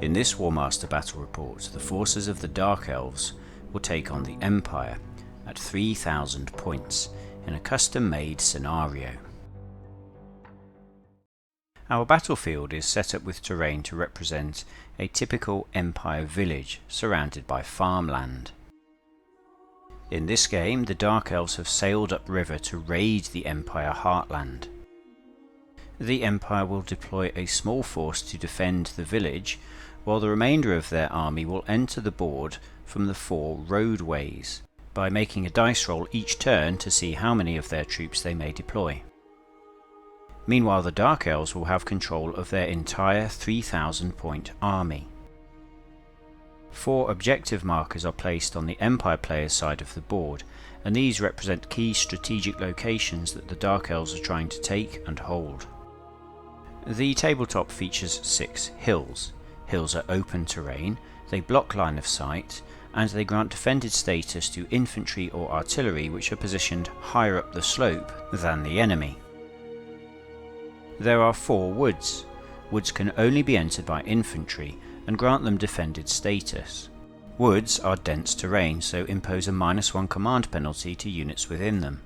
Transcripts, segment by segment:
In this Warmaster battle report, the forces of the Dark Elves will take on the Empire at 3,000 points in a custom-made scenario. Our battlefield is set up with terrain to represent a typical Empire village surrounded by farmland. In this game, the Dark Elves have sailed upriver to raid the Empire heartland. The Empire will deploy a small force to defend the village, while the remainder of their army will enter the board from the 4 roadways, by making a dice roll each turn to see how many of their troops they may deploy. Meanwhile, the Dark Elves will have control of their entire 3,000 point army. 4 objective markers are placed on the Empire player's side of the board, and these represent key strategic locations that the Dark Elves are trying to take and hold. The tabletop features 6 hills. Hills are open terrain, they block line of sight, and they grant defended status to infantry or artillery which are positioned higher up the slope than the enemy. There are 4 woods. Woods can only be entered by infantry and grant them defended status. Woods are dense terrain, so impose a -1 command penalty to units within them.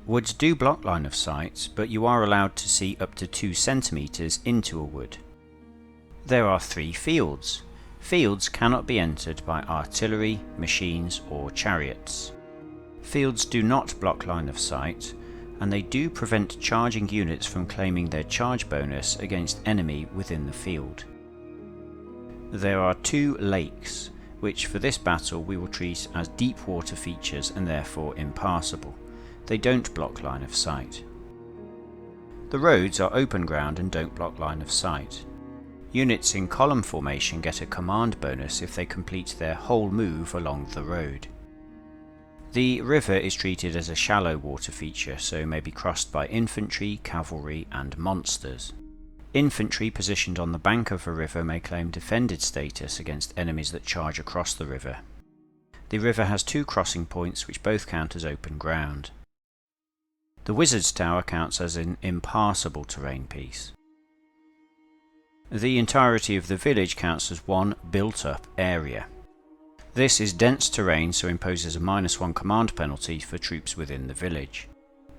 Woods do block line of sight, but you are allowed to see up to 2 centimeters into a wood. There are 3 fields. Fields cannot be entered by artillery, machines or chariots. Fields do not block line of sight, and they do prevent charging units from claiming their charge bonus against enemy within the field. There are 2 lakes, which for this battle we will treat as deep water features and therefore impassable. They don't block line of sight. The roads are open ground and don't block line of sight. Units in column formation get a command bonus if they complete their whole move along the road. The river is treated as a shallow water feature, so may be crossed by infantry, cavalry and monsters. Infantry positioned on the bank of a river may claim defended status against enemies that charge across the river. The river has 2 crossing points which both count as open ground. The Wizard's Tower counts as an impassable terrain piece. The entirety of the village counts as 1 built-up area. This is dense terrain, so imposes a -1 command penalty for troops within the village.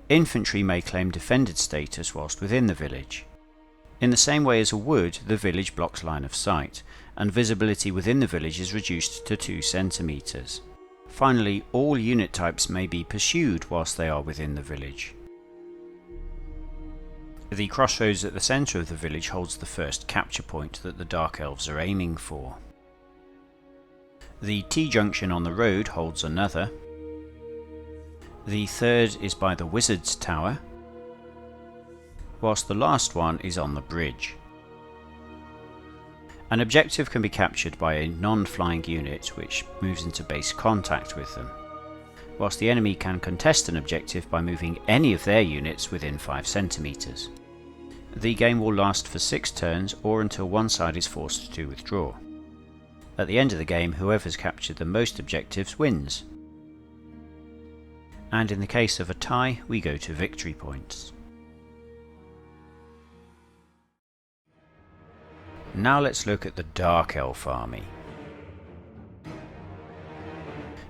Infantry may claim defended status whilst within the village. In the same way as a wood, the village blocks line of sight, and visibility within the village is reduced to 2 centimeters. Finally, all unit types may be pursued whilst they are within the village. The crossroads at the centre of the village holds the first capture point that the Dark Elves are aiming for. The T-junction on the road holds another. The third is by the Wizard's Tower, whilst the last one is on the bridge. An objective can be captured by a non-flying unit which moves into base contact with them, whilst the enemy can contest an objective by moving any of their units within 5 centimeters. The game will last for 6 turns or until one side is forced to withdraw. At the end of the game, whoever's captured the most objectives wins. And in the case of a tie, we go to victory points. Now let's look at the Dark Elf army.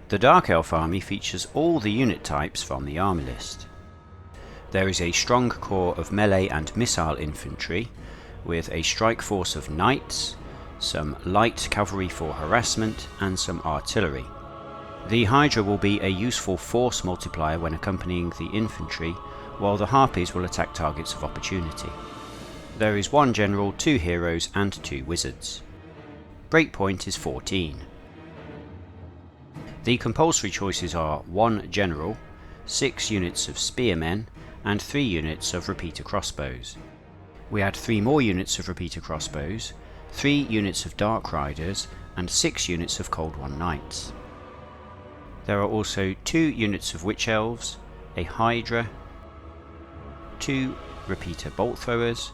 The Dark Elf army features all the unit types from the army list. There is a strong core of melee and missile infantry, with a strike force of knights, some light cavalry for harassment, and some artillery. The Hydra will be a useful force multiplier when accompanying the infantry, while the Harpies will attack targets of opportunity. There is 1 general, 2 heroes and 2 wizards. Breakpoint is 14. The compulsory choices are 1 general, 6 units of spearmen, and 3 units of repeater crossbows. We add 3 more units of repeater crossbows, 3 units of dark riders, and 6 units of Cold One Knights. There are also 2 units of witch elves, a hydra, 2 repeater bolt throwers,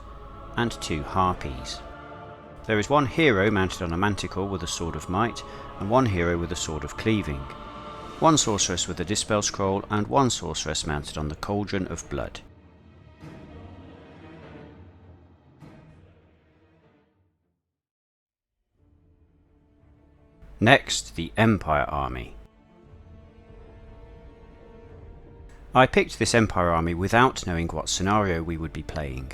and 2 harpies. There is 1 hero mounted on a manticore with a sword of might, and 1 hero with a sword of cleaving, 1 sorceress with a dispel scroll, and 1 sorceress mounted on the cauldron of blood. Next, the Empire Army. I picked this Empire Army without knowing what scenario we would be playing.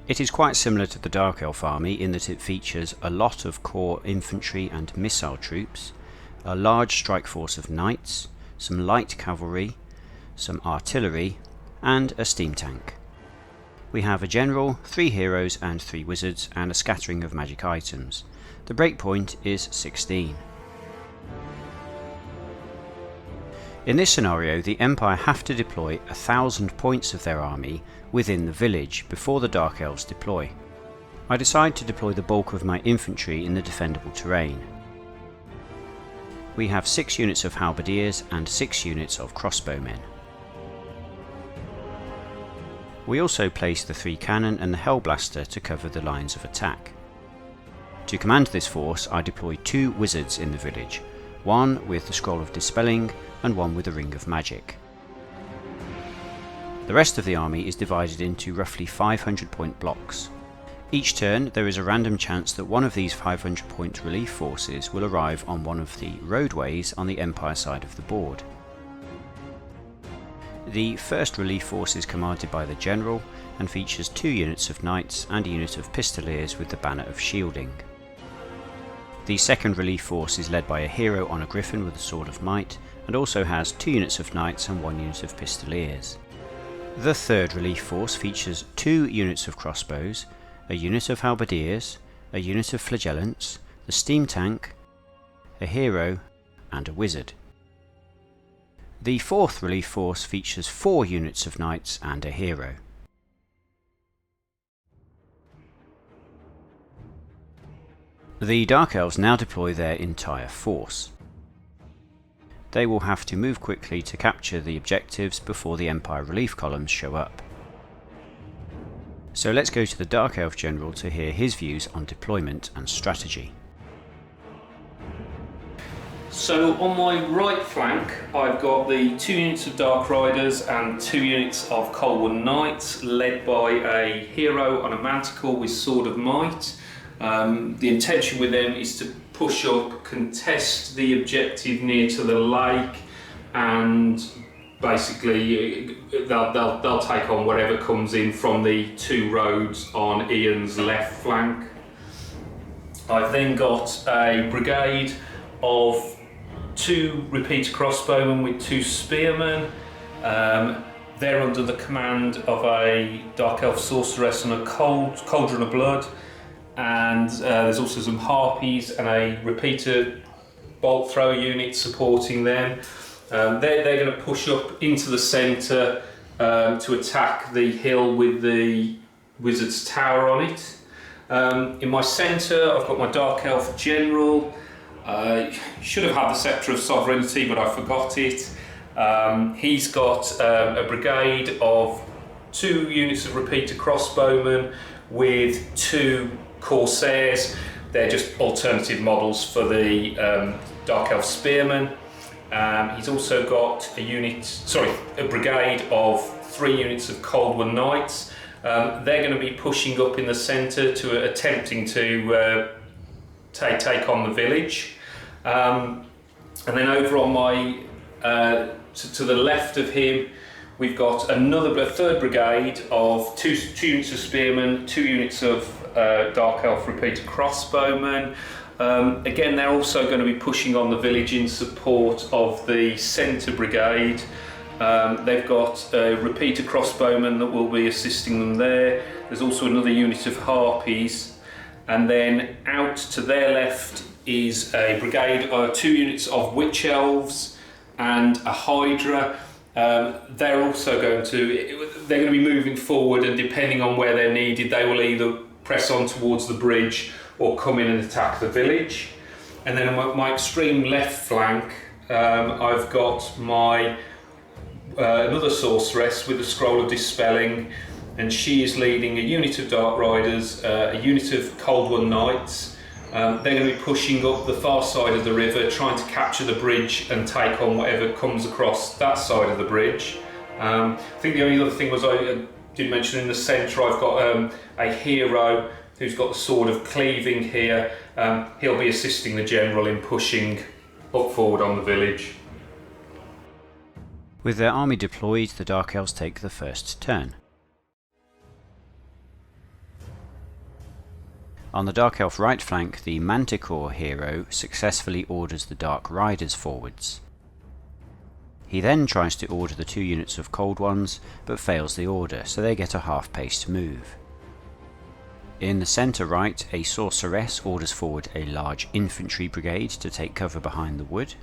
It is quite similar to the Dark Elf Army in that it features a lot of core infantry and missile troops, a large strike force of knights, some light cavalry, some artillery, and a steam tank. We have a general, 3 heroes and 3 wizards, and a scattering of magic items. The breakpoint is 16. In this scenario, the Empire have to deploy 1,000 points of their army within the village before the Dark Elves deploy. I decide to deploy the bulk of my infantry in the defendable terrain. We have 6 units of halberdiers and 6 units of crossbowmen. We also place the 3 cannon and the Hellblaster to cover the lines of attack. To command this force, I deploy 2 wizards in the village, one with the Scroll of Dispelling and one with a Ring of Magic. The rest of the army is divided into roughly 500 point blocks. Each turn there is a random chance that one of these 500 point relief forces will arrive on one of the roadways on the Empire side of the board. The first relief force is commanded by the General and features 2 units of knights and a unit of pistoliers with the banner of shielding. The second relief force is led by a hero on a griffin with a sword of might, and also has 2 units of knights and 1 unit of pistoliers. The third relief force features 2 units of crossbows, a unit of halberdiers, a unit of flagellants, the steam tank, a hero, and a wizard. The fourth relief force features 4 units of knights and a hero. The Dark Elves now deploy their entire force. They will have to move quickly to capture the objectives before the Empire relief columns show up. So let's go to the Dark Elf General to hear his views on deployment and strategy. So on my right flank I've got the 2 units of Dark Riders and 2 units of Coldwood Knights led by a hero on a manticore with Sword of Might. The intention with them is to push up, contest the objective near to the lake, and basically they'll take on whatever comes in from the 2 roads on Ian's left flank. I've then got a brigade of 2 repeater crossbowmen with 2 spearmen. They're under the command of a Dark Elf sorceress and a cauldron of blood. And there's also some harpies and a repeater bolt thrower unit supporting them. They're going to push up into the centre to attack the hill with the Wizard's Tower on it. In my centre I've got my Dark Elf General. Should have had the Sceptre of Sovereignty, but I forgot it. He's got a brigade of 2 units of repeater crossbowmen with 2 Corsairs. They're just alternative models for the Dark Elf Spearmen. He's also got a brigade of 3 units of Coldwood Knights. They're going to be pushing up in the centre to attempting to take on the village. And then over on my to the left of him, we've got a 3rd brigade of 2 units of spearmen, 2 units of Dark Elf repeater crossbowmen. Again, they're also going to be pushing on the village in support of the centre brigade. They've got a repeater crossbowman that will be assisting them there. There's also another unit of harpies, and then out to their left is a brigade of 2 units of witch elves and a hydra. They're also going to be moving forward, and depending on where they're needed, they will either press on towards the bridge or come in and attack the village. And then on my extreme left flank, I've got my another sorceress with the Scroll of Dispelling, and she is leading a unit of Dark Riders, a unit of Coldwood Knights. They're going to be pushing up the far side of the river, trying to capture the bridge and take on whatever comes across that side of the bridge. I think the only other thing was I did mention in the centre I've got a hero who's got the sword of cleaving here. He'll be assisting the general in pushing up forward on the village. With their army deployed, the Dark Elves take the first turn. On the Dark Elf right flank, the Manticore hero successfully orders the Dark Riders forwards. He then tries to order the 2 units of Cold Ones, but fails the order, so they get a half-paced move. In the centre right, a Sorceress orders forward a large infantry brigade to take cover behind the wood.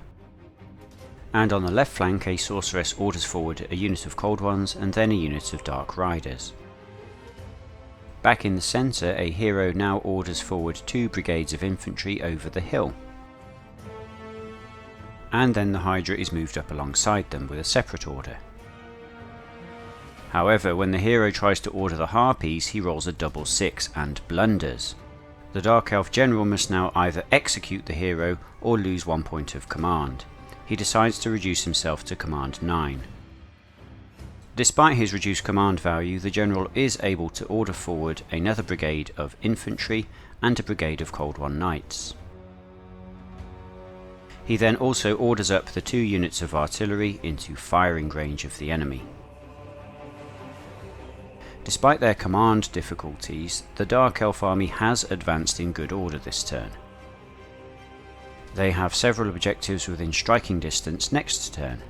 And on the left flank, a Sorceress orders forward a unit of Cold Ones and then a unit of Dark Riders. Back in the centre, a hero now orders forward 2 brigades of infantry over the hill. And then the Hydra is moved up alongside them with a separate order. However, when the hero tries to order the Harpies, he rolls a double 6 and blunders. The Dark Elf general must now either execute the hero or lose 1 point of command. He decides to reduce himself to command 9. Despite his reduced command value, the general is able to order forward another brigade of infantry and a brigade of Cold One Knights. He then also orders up the 2 units of artillery into firing range of the enemy. Despite their command difficulties, the Dark Elf army has advanced in good order this turn. They have several objectives within striking distance next turn.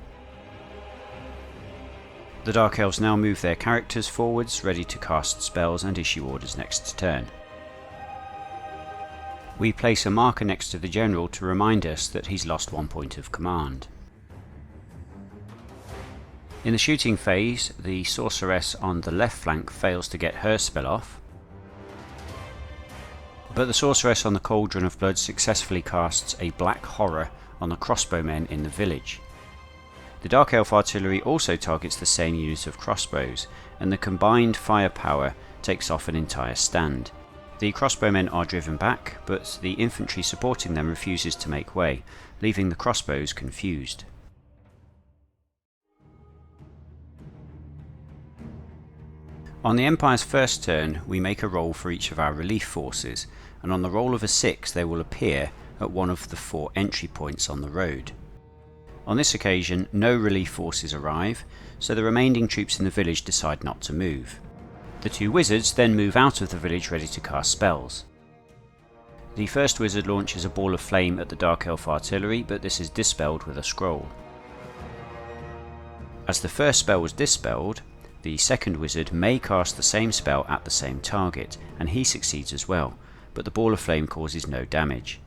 The Dark Elves now move their characters forwards, ready to cast spells and issue orders next turn. We place a marker next to the general to remind us that he's lost 1 point of command. In the shooting phase, the Sorceress on the left flank fails to get her spell off, but the Sorceress on the Cauldron of Blood successfully casts a Black Horror on the crossbowmen in the village. The Dark Elf artillery also targets the same unit of crossbows, and the combined firepower takes off an entire stand. The crossbowmen are driven back, but the infantry supporting them refuses to make way, leaving the crossbows confused. On the Empire's first turn, we make a roll for each of our relief forces, and on the roll of a 6 they will appear at one of the 4 entry points on the road. On this occasion, no relief forces arrive, so the remaining troops in the village decide not to move. The 2 wizards then move out of the village ready to cast spells. The first wizard launches a ball of flame at the Dark Elf artillery, but this is dispelled with a scroll. As the first spell was dispelled, the second wizard may cast the same spell at the same target, and he succeeds as well, but the ball of flame causes no damage.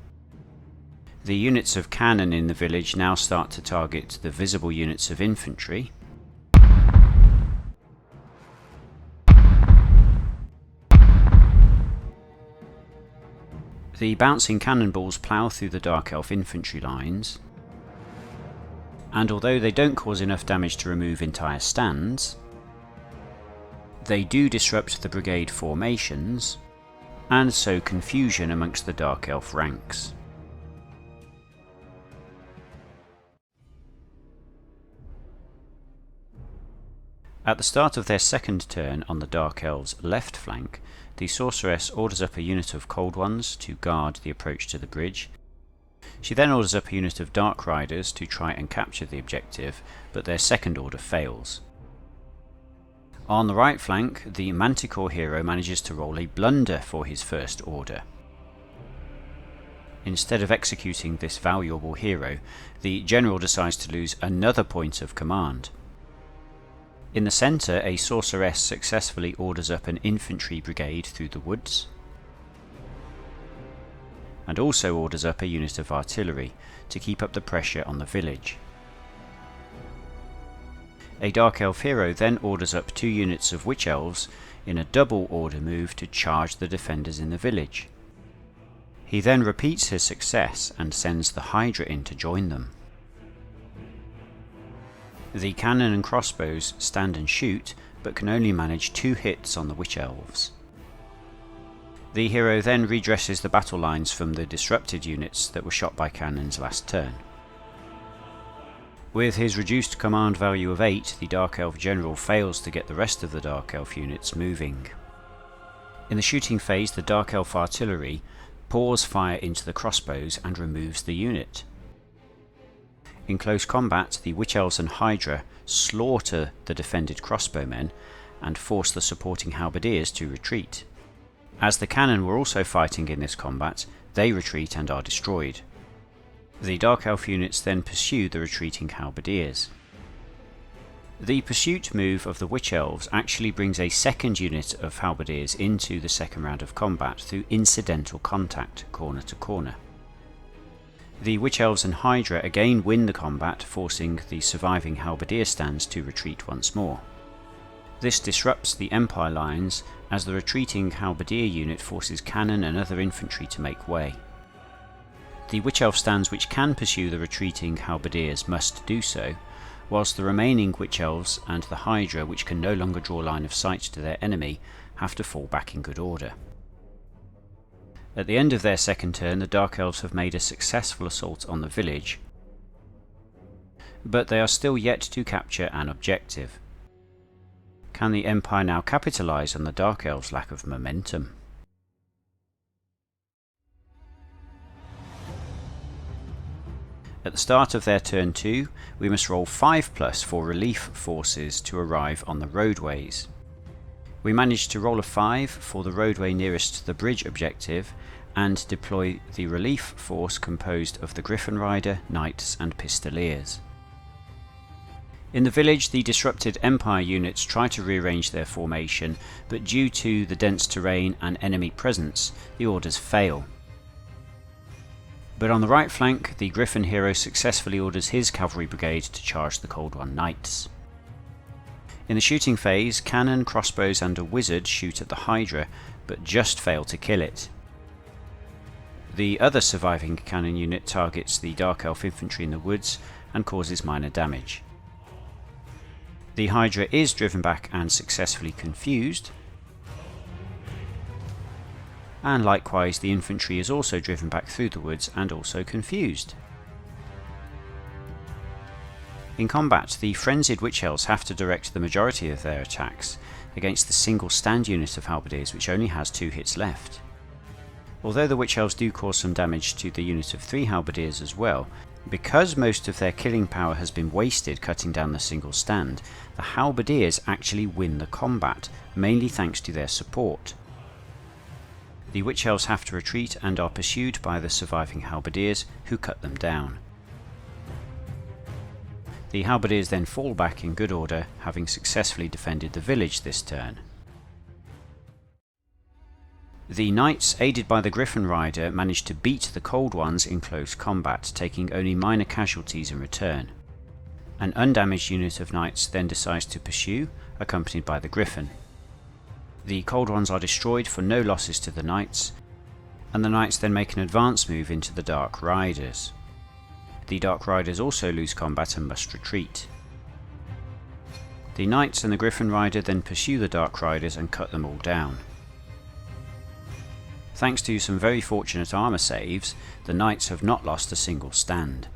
The units of cannon in the village now start to target the visible units of infantry. The bouncing cannonballs plough through the Dark Elf infantry lines, and although they don't cause enough damage to remove entire stands, they do disrupt the brigade formations, and sow confusion amongst the Dark Elf ranks. At the start of their second turn on the Dark Elves' left flank, the Sorceress orders up a unit of Cold Ones to guard the approach to the bridge. She then orders up a unit of Dark Riders to try and capture the objective, but their second order fails. On the right flank, the Manticore hero manages to roll a blunder for his first order. Instead of executing this valuable hero, the general decides to lose another point of command. In the centre, a Sorceress successfully orders up an infantry brigade through the woods, and also orders up a unit of artillery to keep up the pressure on the village. A Dark Elf hero then orders up 2 units of Witch Elves in a double order move to charge the defenders in the village. He then repeats his success and sends the Hydra in to join them. The cannon and crossbows stand and shoot, but can only manage 2 hits on the Witch Elves. The hero then redresses the battle lines from the disrupted units that were shot by cannons last turn. With his reduced command value of 8, the Dark Elf general fails to get the rest of the Dark Elf units moving. In the shooting phase, the Dark Elf artillery pours fire into the crossbows and removes the unit. In close combat, the Witch Elves and Hydra slaughter the defended crossbowmen and force the supporting halberdiers to retreat. As the cannon were also fighting in this combat, they retreat and are destroyed. The Dark Elf units then pursue the retreating halberdiers. The pursuit move of the Witch Elves actually brings a second unit of halberdiers into the second round of combat through incidental contact, corner to corner. The Witch Elves and Hydra again win the combat, forcing the surviving halberdier stands to retreat once more. This disrupts the Empire lines as the retreating halberdier unit forces cannon and other infantry to make way. The Witch Elf stands which can pursue the retreating halberdiers must do so, whilst the remaining Witch Elves and the Hydra, which can no longer draw line of sight to their enemy, have to fall back in good order. At the end of their second turn, the Dark Elves have made a successful assault on the village, but they are still yet to capture an objective. Can the Empire now capitalise on the Dark Elves' lack of momentum? At the start of their turn 2, we must roll 5+ for relief forces to arrive on the roadways. We managed to roll a 5 for the roadway nearest the bridge objective and deploy the relief force composed of the Griffin Rider, Knights and Pistoliers. In the village, the disrupted Empire units try to rearrange their formation, but due to the dense terrain and enemy presence, the orders fail. But on the right flank, the Griffin hero successfully orders his cavalry brigade to charge the Cold One Knights. In the shooting phase, cannon, crossbows and a wizard shoot at the Hydra, but just fail to kill it. The other surviving cannon unit targets the Dark Elf infantry in the woods and causes minor damage. The Hydra is driven back and successfully confused, and likewise the infantry is also driven back through the woods and also confused. In combat, the frenzied Witch Elves have to direct the majority of their attacks against the single stand unit of halberdiers, which only has 2 hits left. Although the Witch Elves do cause some damage to the unit of 3 halberdiers as well, because most of their killing power has been wasted cutting down the single stand, the halberdiers actually win the combat, mainly thanks to their support. The Witch Elves have to retreat and are pursued by the surviving halberdiers, who cut them down. The halberdiers then fall back in good order, having successfully defended the village this turn. The Knights, aided by the Griffin Rider, managed to beat the Cold Ones in close combat, taking only minor casualties in return. An undamaged unit of Knights then decides to pursue, accompanied by the Griffin. The Cold Ones are destroyed for no losses to the Knights, and the Knights then make an advance move into the Dark Riders. The Dark Riders also lose combat and must retreat. The Knights and the Griffin Rider then pursue the Dark Riders and cut them all down. Thanks to some very fortunate armour saves, the Knights have not lost a single stand.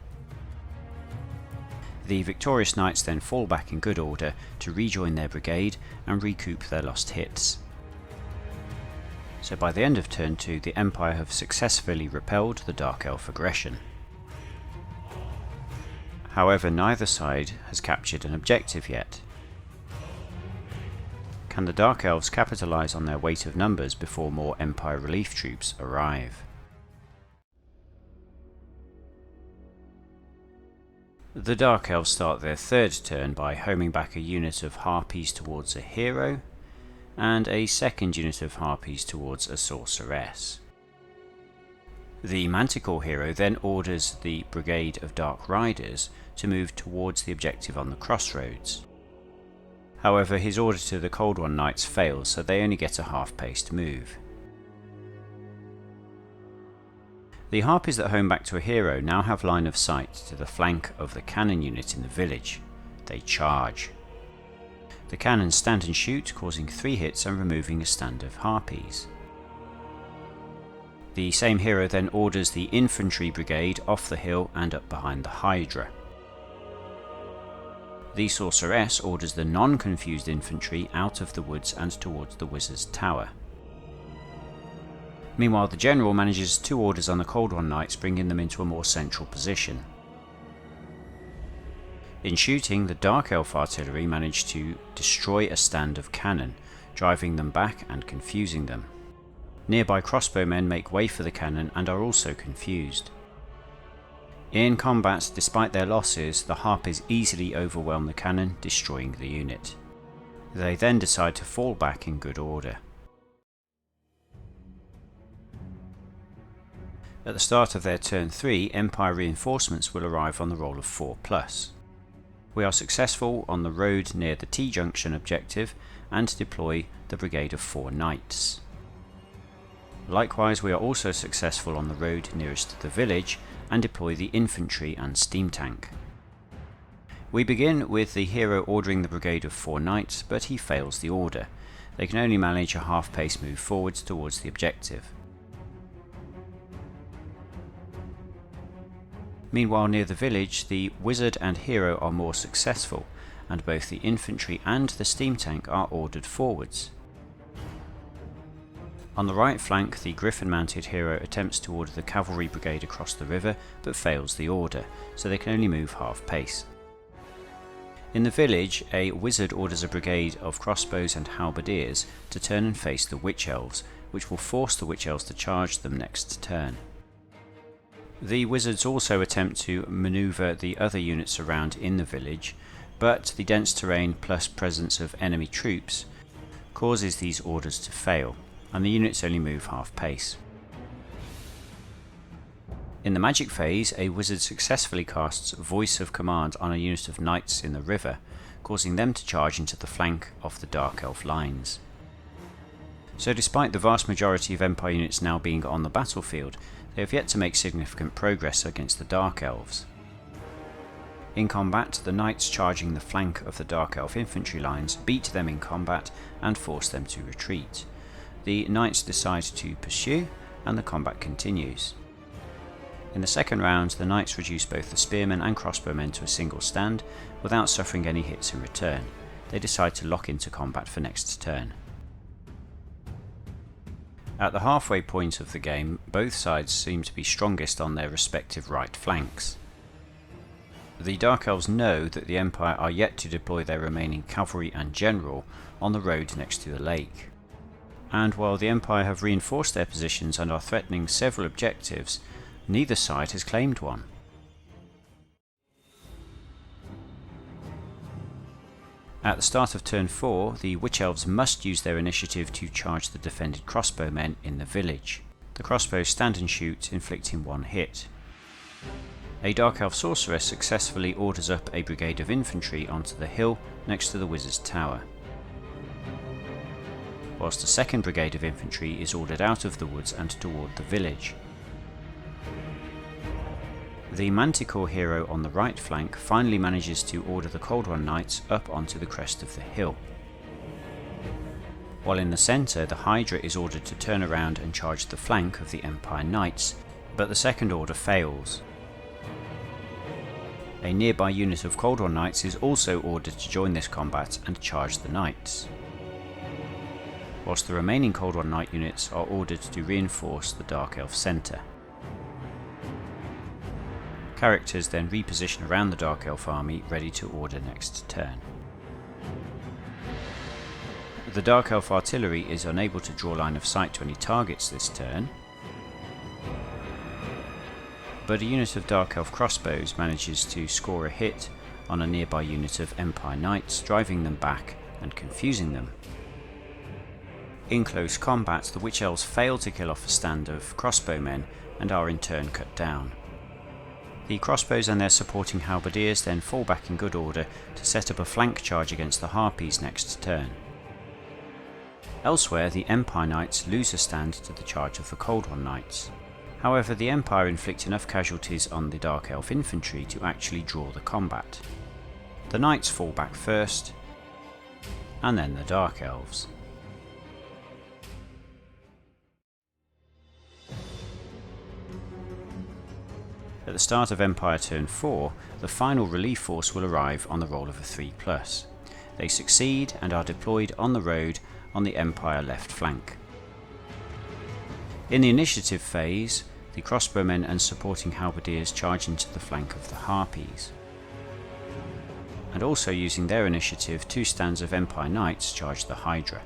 The victorious Knights then fall back in good order to rejoin their brigade and recoup their lost hits. So by the end of turn 2, the Empire have successfully repelled the Dark Elf aggression. However, neither side has captured an objective yet. Can the Dark Elves capitalise on their weight of numbers before more Empire relief troops arrive? The Dark Elves start their third turn by homing back a unit of Harpies towards a hero, and a second unit of Harpies towards a sorceress. The Manticore hero then orders the brigade of Dark Riders to move towards the objective on the crossroads. However, his order to the Cold One Knights fails, so they only get a half-paced move. The Harpies that home back to a hero now have line of sight to the flank of the cannon unit in the village. They charge. The cannons stand and shoot, causing 3 hits and removing a stand of Harpies. The same hero then orders the infantry brigade off the hill and up behind the Hydra. The sorceress orders the non-confused infantry out of the woods and towards the wizard's tower. Meanwhile, the general manages 2 orders on the Cold One Knights, bringing them into a more central position. In shooting, the Dark Elf artillery manage to destroy a stand of cannon, driving them back and confusing them. Nearby crossbowmen make way for the cannon and are also confused. In combat, despite their losses, the Harpies easily overwhelm the cannon, destroying the unit. They then decide to fall back in good order. At the start of their turn 3, Empire reinforcements will arrive on the roll of 4+. We are successful on the road near the T-junction objective and deploy the brigade of 4 knights. Likewise, we are also successful on the road nearest to the village and deploy the infantry and steam tank. We begin with the hero ordering the brigade of 4 knights, but he fails the order. They can only manage a half-pace move forwards towards the objective. Meanwhile, near the village, the wizard and hero are more successful, and both the infantry and the steam tank are ordered forwards. On the right flank, the griffin-mounted hero attempts to order the cavalry brigade across the river, but fails the order, so they can only move half-pace. In the village, a wizard orders a brigade of crossbows and halberdiers to turn and face the witch elves, which will force the witch elves to charge them next turn. The wizards also attempt to maneuver the other units around in the village, but the dense terrain plus presence of enemy troops causes these orders to fail, and the units only move half-pace. In the magic phase, a wizard successfully casts Voice of Command on a unit of knights in the river, causing them to charge into the flank of the Dark Elf lines. So despite the vast majority of Empire units now being on the battlefield, they have yet to make significant progress against the Dark Elves. In combat, the knights charging the flank of the Dark Elf infantry lines beat them in combat and force them to retreat. The knights decide to pursue, and the combat continues. In the second round, the knights reduce both the spearmen and crossbowmen to a single stand, without suffering any hits in return. They decide to lock into combat for next turn. At the halfway point of the game, both sides seem to be strongest on their respective right flanks. The Dark Elves know that the Empire are yet to deploy their remaining cavalry and general on the road next to the lake. And while the Empire have reinforced their positions and are threatening several objectives, neither side has claimed one. At the start of turn 4, the Witch Elves must use their initiative to charge the defended crossbowmen in the village. The crossbows stand and shoot, inflicting 1 hit. A Dark Elf sorceress successfully orders up a brigade of infantry onto the hill next to the Wizard's Tower, whilst a second brigade of infantry is ordered out of the woods and toward the village. The Manticore hero on the right flank finally manages to order the Cold One Knights up onto the crest of the hill. While in the centre, the Hydra is ordered to turn around and charge the flank of the Empire Knights, but the second order fails. A nearby unit of Cold One Knights is also ordered to join this combat and charge the Knights, whilst the remaining Cold One Knight units are ordered to reinforce the Dark Elf centre. Characters then reposition around the Dark Elf army, ready to order next turn. The Dark Elf artillery is unable to draw line of sight to any targets this turn, but a unit of Dark Elf crossbows manages to score a hit on a nearby unit of Empire Knights, driving them back and confusing them. In close combat, the Witch Elves fail to kill off a stand of crossbowmen and are in turn cut down. The crossbows and their supporting halberdiers then fall back in good order to set up a flank charge against the Harpies next turn. Elsewhere, the Empire Knights lose a stand to the charge of the Cold One Knights. However, the Empire inflict enough casualties on the Dark Elf infantry to actually draw the combat. The Knights fall back first, and then the Dark Elves. At the start of Empire Turn 4, the final relief force will arrive on the roll of a 3+. They succeed and are deployed on the road on the Empire left flank. In the initiative phase, the crossbowmen and supporting halberdiers charge into the flank of the Harpies. And also using their initiative, 2 stands of Empire Knights charge the Hydra.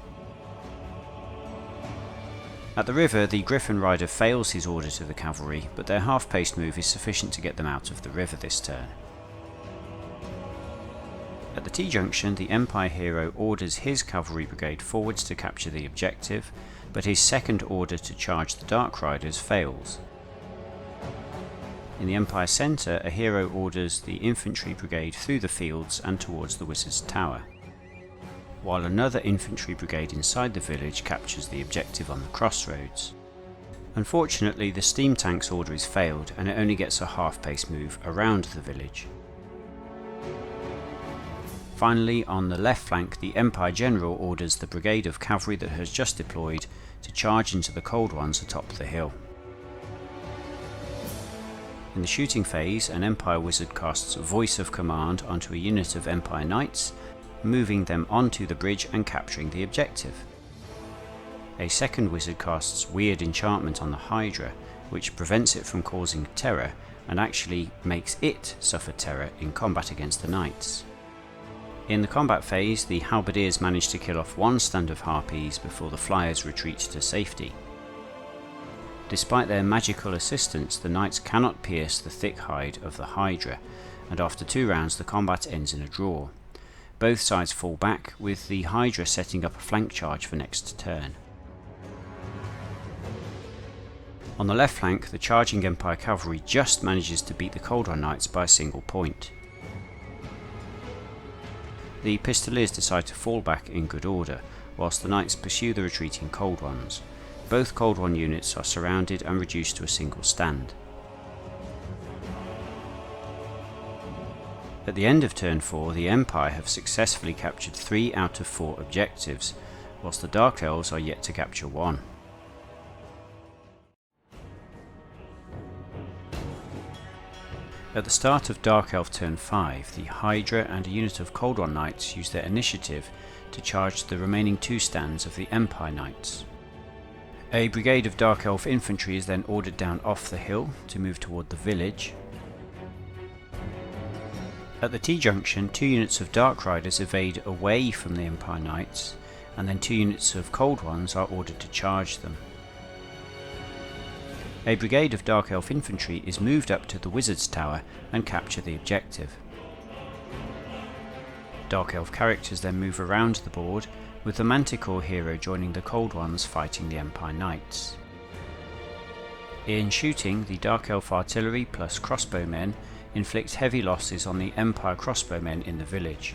At the river, the Griffin Rider fails his order to the cavalry, but their half-paced move is sufficient to get them out of the river this turn. At the T-junction, the Empire hero orders his cavalry brigade forwards to capture the objective, but his second order to charge the Dark Riders fails. In the Empire centre, a hero orders the infantry brigade through the fields and towards the Wizard's Tower, while another infantry brigade inside the village captures the objective on the crossroads. Unfortunately, the steam tank's order is failed and it only gets a half-pace move around the village. Finally, on the left flank, the Empire General orders the brigade of cavalry that has just deployed to charge into the Cold Ones atop the hill. In the shooting phase, an Empire Wizard casts Voice of Command onto a unit of Empire Knights, moving them onto the bridge and capturing the objective. A second wizard casts Weird Enchantment on the Hydra, which prevents it from causing terror and actually makes it suffer terror in combat against the Knights. In the combat phase, the halberdiers manage to kill off 1 stand of Harpies before the flyers retreat to safety. Despite their magical assistance, the Knights cannot pierce the thick hide of the Hydra, and after 2 rounds the combat ends in a draw. Both sides fall back, with the Hydra setting up a flank charge for next turn. On the left flank, the charging Empire Cavalry just manages to beat the Cold One Knights by a single point. The Pistoliers decide to fall back in good order, whilst the Knights pursue the retreating Cold Ones. Both Cold One units are surrounded and reduced to a single stand. At the end of turn 4, the Empire have successfully captured 3 out of 4 objectives, whilst the Dark Elves are yet to capture 1. At the start of Dark Elf turn 5, the Hydra and a unit of Cold One Knights use their initiative to charge the remaining 2 stands of the Empire Knights. A brigade of Dark Elf infantry is then ordered down off the hill to move toward the village. At the T-junction, 2 units of Dark Riders evade away from the Empire Knights, and then 2 units of Cold Ones are ordered to charge them. A brigade of Dark Elf infantry is moved up to the Wizard's Tower and capture the objective. Dark Elf characters then move around the board, with the Manticore hero joining the Cold Ones fighting the Empire Knights. In shooting, the Dark Elf artillery plus crossbowmen inflict heavy losses on the Empire crossbowmen in the village.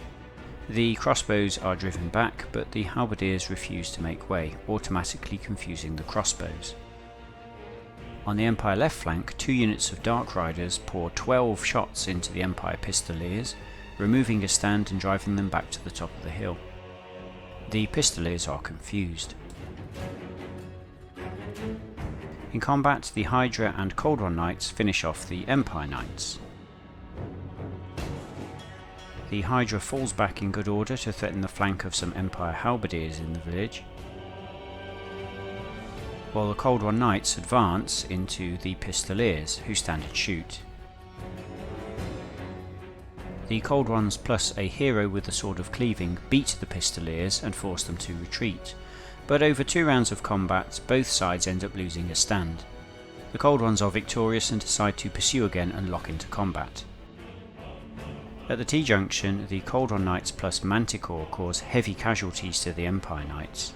The crossbows are driven back, but the halberdiers refuse to make way, automatically confusing the crossbows. On the Empire left flank, 2 units of Dark Riders pour 12 shots into the Empire Pistoliers, removing a stand and driving them back to the top of the hill. The Pistoliers are confused. In combat, the Hydra and Cold One Knights finish off the Empire Knights. The Hydra falls back in good order to threaten the flank of some Empire Halberdiers in the village, while the Cold One Knights advance into the Pistoliers, who stand and shoot. The Cold Ones plus a hero with the Sword of Cleaving beat the Pistoliers and force them to retreat, but over 2 rounds of combat, both sides end up losing a stand. The Cold Ones are victorious and decide to pursue again and lock into combat. At the T-junction, the Cold One Knights plus Manticore cause heavy casualties to the Empire Knights.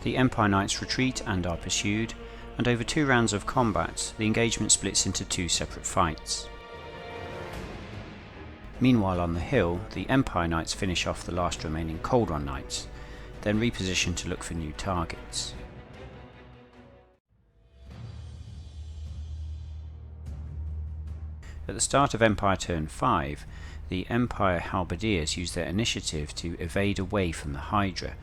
The Empire Knights retreat and are pursued, and over 2 rounds of combat, the engagement splits into 2 separate fights. Meanwhile on the hill, the Empire Knights finish off the last remaining Cold One Knights, then reposition to look for new targets. At the start of Empire turn 5, the Empire Halberdiers use their initiative to evade away from the Hydra,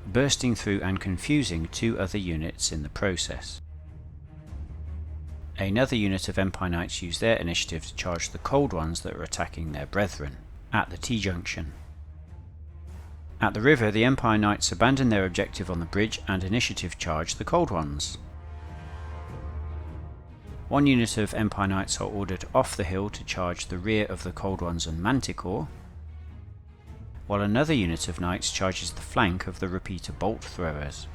bursting through and confusing 2 other units in the process. Another unit of Empire Knights use their initiative to charge the Cold Ones that are attacking their brethren at the T-junction. At the river, the Empire Knights abandon their objective on the bridge and initiative charge the Cold Ones. One unit of Empire Knights are ordered off the hill to charge the rear of the Cold Ones and Manticore, while another unit of Knights charges the flank of the Repeater Bolt Throwers.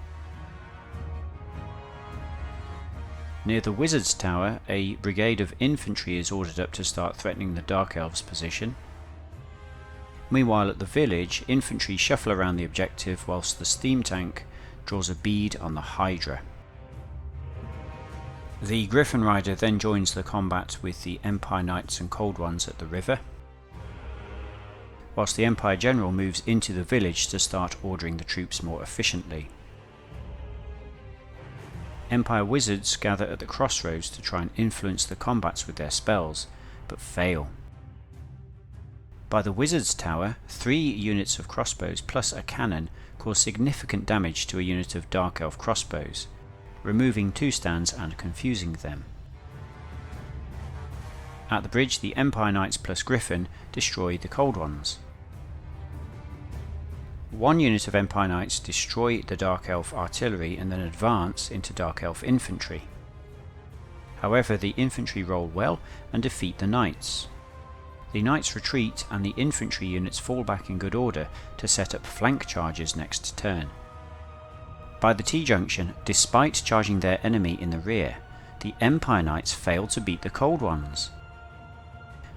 Near the Wizard's Tower, a brigade of infantry is ordered up to start threatening the Dark Elves' position. Meanwhile at the village, infantry shuffle around the objective whilst the steam tank draws a bead on the Hydra. The Griffin Rider then joins the combat with the Empire Knights and Cold Ones at the river, whilst the Empire General moves into the village to start ordering the troops more efficiently. Empire Wizards gather at the crossroads to try and influence the combats with their spells, but fail. By the Wizard's Tower, 3 units of crossbows plus a cannon cause significant damage to a unit of Dark Elf crossbows, removing 2 stands and confusing them. At the bridge, the Empire Knights plus Griffin destroy the Cold Ones. 1 unit of Empire Knights destroy the Dark Elf artillery and then advance into Dark Elf infantry. However, the infantry roll well and defeat the Knights. The Knights retreat and the infantry units fall back in good order to set up flank charges next turn. By the T-junction, despite charging their enemy in the rear, the Empire Knights fail to beat the Cold Ones.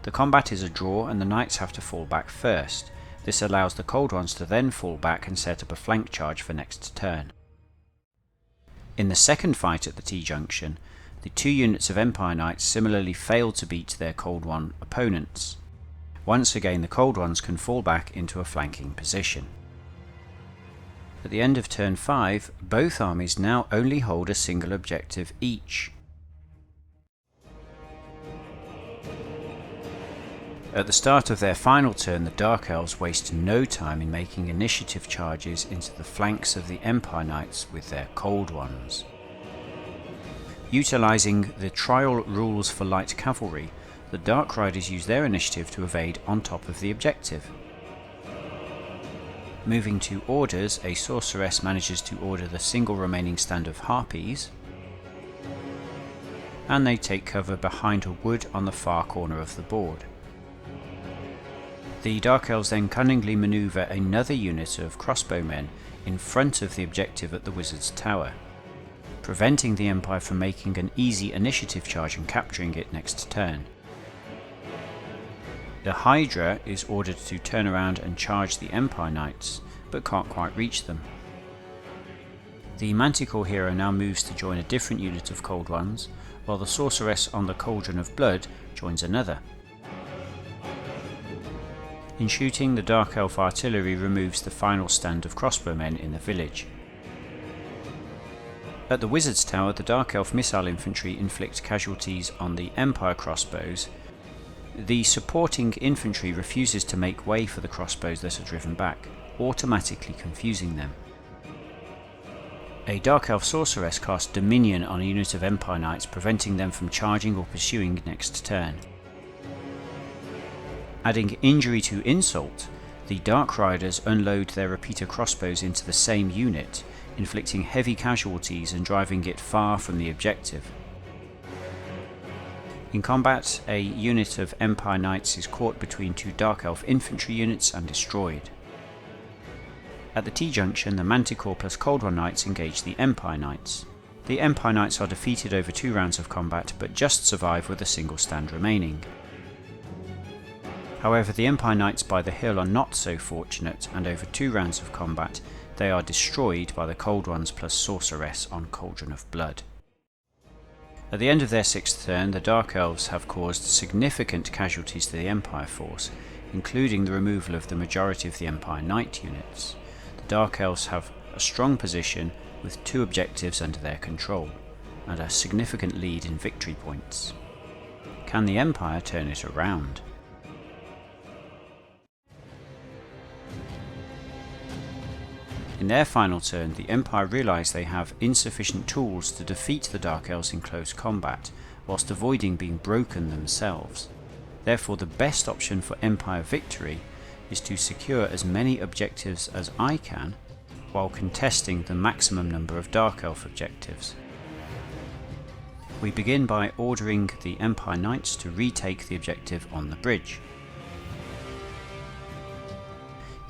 The combat is a draw and the Knights have to fall back first. This allows the Cold Ones to then fall back and set up a flank charge for next turn. In the second fight at the T-junction, the 2 units of Empire Knights similarly fail to beat their Cold One opponents. Once again the Cold Ones can fall back into a flanking position. At the end of turn 5, both armies now only hold a single objective each. At the start of their final turn, the Dark Elves waste no time in making initiative charges into the flanks of the Empire Knights with their Cold Ones. Utilising the trial rules for light cavalry, the Dark Riders use their initiative to evade on top of the objective. Moving to orders, a sorceress manages to order the single remaining stand of Harpies, and they take cover behind a wood on the far corner of the board. The Dark Elves then cunningly manoeuvre another unit of crossbowmen in front of the objective at the Wizard's Tower, preventing the Empire from making an easy initiative charge and capturing it next turn. The Hydra is ordered to turn around and charge the Empire Knights, but can't quite reach them. The Manticore hero now moves to join a different unit of Cold Ones, while the Sorceress on the Cauldron of Blood joins another. In shooting, the Dark Elf artillery removes the final stand of crossbowmen in the village. At the Wizard's Tower, the Dark Elf missile infantry inflict casualties on the Empire crossbows. The supporting infantry refuses to make way for the crossbows that are driven back, automatically confusing them. A Dark Elf sorceress casts Dominion on a unit of Empire Knights, preventing them from charging or pursuing next turn. Adding injury to insult, the Dark Riders unload their repeater crossbows into the same unit, inflicting heavy casualties and driving it far from the objective. In combat, a unit of Empire Knights is caught between 2 Dark Elf infantry units and destroyed. At the T-junction, the Manticore plus Cold One Knights engage the Empire Knights. The Empire Knights are defeated over 2 rounds of combat, but just survive with a single stand remaining. However, the Empire Knights by the hill are not so fortunate, and over 2 rounds of combat, they are destroyed by the Cold Ones plus Sorceress on Cauldron of Blood. At the end of their 6th turn, the Dark Elves have caused significant casualties to the Empire force, including the removal of the majority of the Empire Knight units. The Dark Elves have a strong position with 2 objectives under their control, and a significant lead in victory points. Can the Empire turn it around? In their final turn, the Empire realise they have insufficient tools to defeat the Dark Elves in close combat, whilst avoiding being broken themselves. Therefore, the best option for Empire victory is to secure as many objectives as I can, while contesting the maximum number of Dark Elf objectives. We begin by ordering the Empire Knights to retake the objective on the bridge.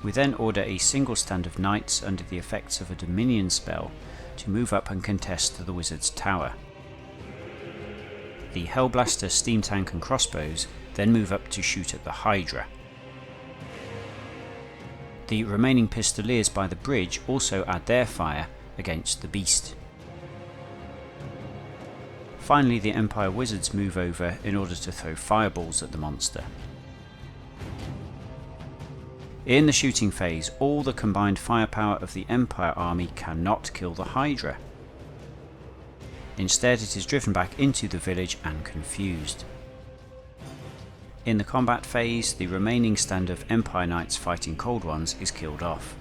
We then order a single stand of knights under the effects of a Dominion spell to move up and contest the Wizard's Tower. The Hellblaster, Steam Tank and Crossbows then move up to shoot at the Hydra. The remaining Pistoliers by the bridge also add their fire against the beast. Finally, the Empire Wizards move over in order to throw fireballs at the monster. In the shooting phase, all the combined firepower of the Empire army cannot kill the Hydra. Instead, it is driven back into the village and confused. In the combat phase, the remaining stand of Empire Knights fighting Cold Ones is killed off.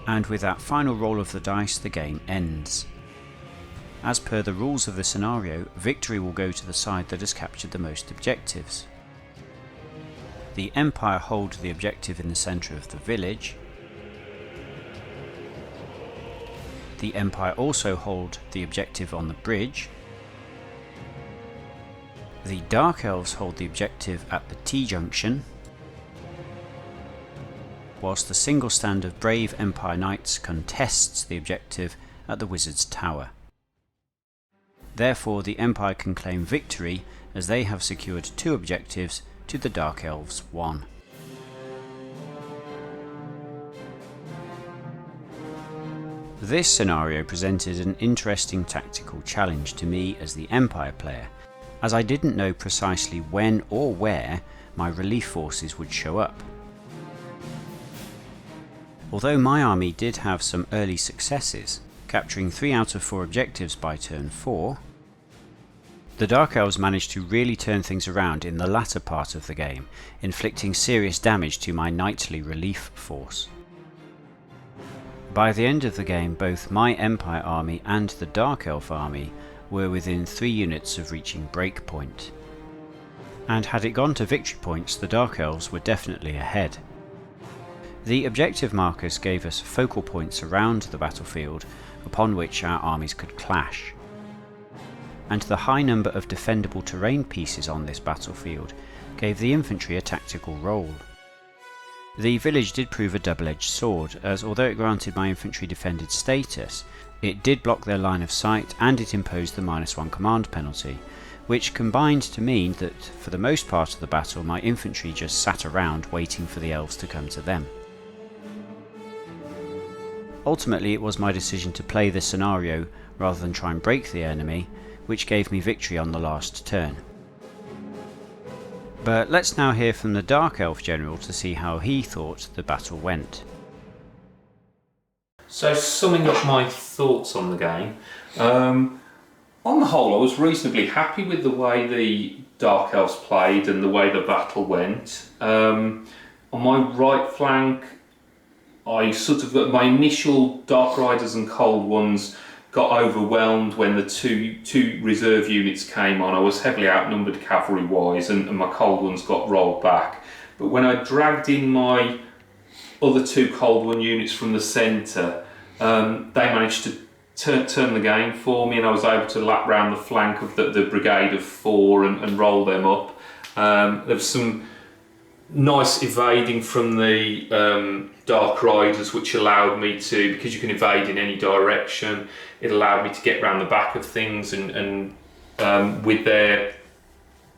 And with that final roll of the dice, the game ends. As per the rules of the scenario, victory will go to the side that has captured the most objectives. The Empire hold the objective in the centre of the village. The Empire also hold the objective on the bridge. The Dark Elves hold the objective at the T-junction, whilst the single stand of brave Empire Knights contests the objective at the Wizard's Tower. Therefore, the Empire can claim victory as they have secured 2 objectives to the Dark Elves 1. This scenario presented an interesting tactical challenge to me as the Empire player, as I didn't know precisely when or where my relief forces would show up. Although my army did have some early successes, capturing 3 out of 4 objectives by turn 4, the Dark Elves managed to really turn things around in the latter part of the game, inflicting serious damage to my knightly relief force. By the end of the game, both my Empire army and the Dark Elf army were within 3 units of reaching breakpoint. And had it gone to victory points, the Dark Elves were definitely ahead. The objective markers gave us focal points around the battlefield upon which our armies could clash. And the high number of defendable terrain pieces on this battlefield gave the infantry a tactical role. The village did prove a double-edged sword, as although it granted my infantry defended status, it did block their line of sight and it imposed the -1 command penalty, which combined to mean that for the most part of the battle my infantry just sat around waiting for the elves to come to them. Ultimately, it was my decision to play this scenario rather than try and break the enemy, which gave me victory on the last turn. But let's now hear from the Dark Elf General to see how he thought the battle went. So, summing up my thoughts on the game, on the whole I was reasonably happy with the way the Dark Elves played and the way the battle went. On my right flank, I sort of got my initial Dark Riders and Cold Ones got overwhelmed when the two reserve units came on. I was heavily outnumbered cavalry wise and my Cold Ones got rolled back. But when I dragged in my other 2 Cold One units from the centre, they managed to turn the game for me, and I was able to lap round the flank of the brigade of 4 and roll them up. There was some nice evading from the Dark Riders, which allowed me to, because you can evade in any direction, it allowed me to get round the back of things and with their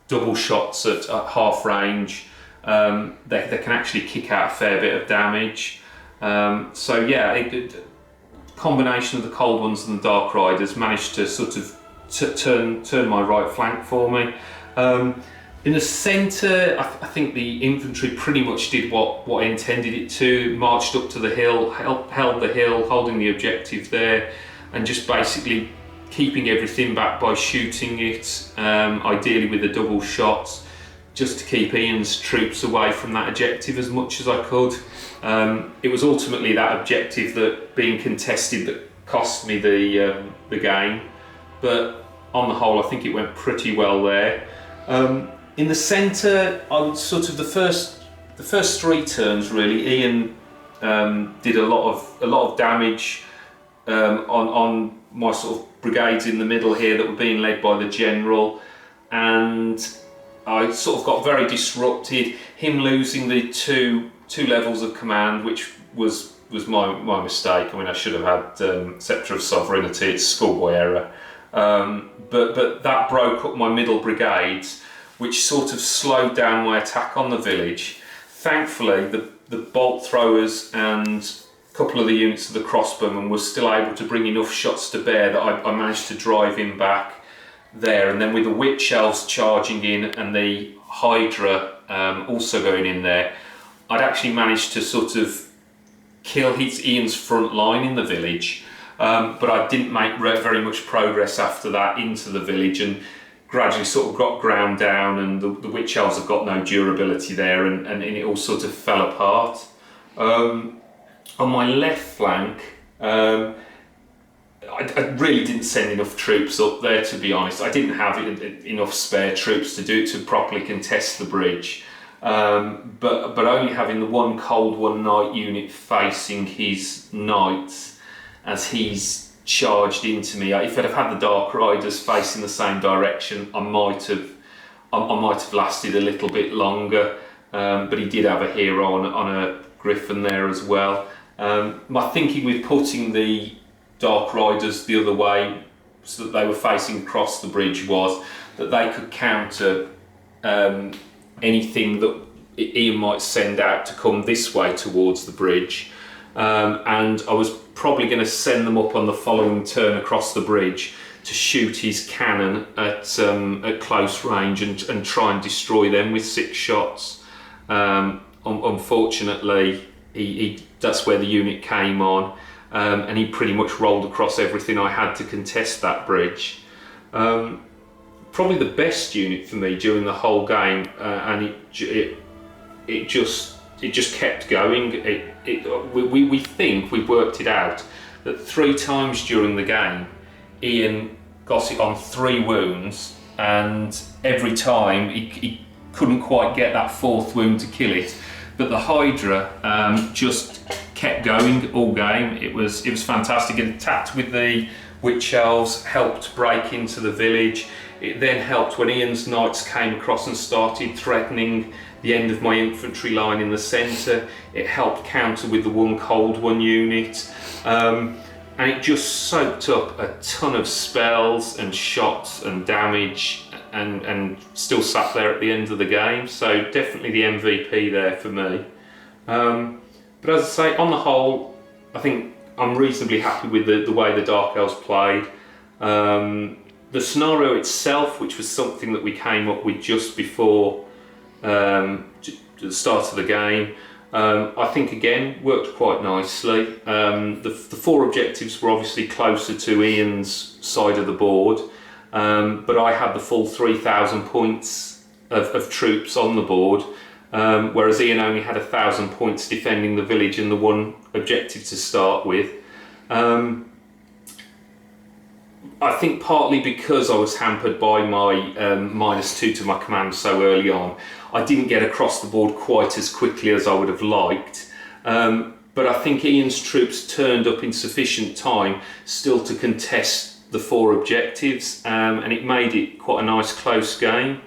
double shots at half range, they can actually kick out a fair bit of damage. So yeah, combination of the Cold Ones and the Dark Riders managed to sort of turn my right flank for me. In the centre, I think the infantry pretty much did what I intended it to, marched up to the hill, held the hill, holding the objective there, and just basically keeping everything back by shooting it, ideally with a double shot, just to keep Ian's troops away from that objective as much as I could. It was ultimately that objective that being contested that cost me the game, but on the whole I think it went pretty well there. In the centre, I would sort of the first 3 turns really, Ian did a lot of damage on my sort of brigades in the middle here that were being led by the general, and I sort of got very disrupted. Him losing the two levels of command, which was my mistake. I mean, I should have had Sceptre of Sovereignty. It's schoolboy error. But that broke up my middle brigades, which sort of slowed down my attack on the village. Thankfully, the bolt throwers and a couple of the units of the crossbowmen were still able to bring enough shots to bear that I managed to drive him back there. And then with the Witch Elves charging in and the Hydra also going in there, I'd actually managed to sort of kill Ian's front line in the village. But I didn't make very much progress after that into the village, and gradually sort of got ground down, and the Witch Elves have got no durability there, and it all sort of fell apart. On my left flank, I really didn't send enough troops up there, to be honest. I didn't have enough spare troops to properly contest the bridge. But only having the one cold, one night unit facing his knights as he's charged into me. If I'd have had the Dark Riders facing the same direction, I might have lasted a little bit longer. But he did have a hero on a Griffin there as well. My thinking with putting the Dark Riders the other way, so that they were facing across the bridge, was that they could counter anything that Ian might send out to come this way towards the bridge. And I was probably going to send them up on the following turn across the bridge to shoot his cannon at close range and try and destroy them with 6 shots. Unfortunately, that's where the unit came on, and he pretty much rolled across everything I had to contest that bridge. Probably the best unit for me during the whole game, and it just kept going. We think we've worked it out that 3 times during the game, Ian got it on 3 wounds, and every time he couldn't quite get that 4th wound to kill it. But the Hydra just kept going all game. It was fantastic. It attacked with the Witch Elves, helped break into the village. It then helped when Ian's knights came across and started threatening the end of my infantry line in the centre. It helped counter with the one cold one unit. And it just soaked up a ton of spells and shots and damage, and still sat there at the end of the game. So definitely the MVP there for me. But as I say, on the whole, I think I'm reasonably happy with the way the Dark Elves played. The scenario itself, which was something that we came up with just before the start of the game, I think again worked quite nicely. The 4 objectives were obviously closer to Ian's side of the board, but I had the full 3,000 points of troops on the board, whereas Ian only had 1,000 points defending the village and the 1 objective to start with. I think partly because I was hampered by my -2 to my command so early on, I didn't get across the board quite as quickly as I would have liked. But I think Ian's troops turned up in sufficient time still to contest the 4 objectives, and it made it quite a nice close game.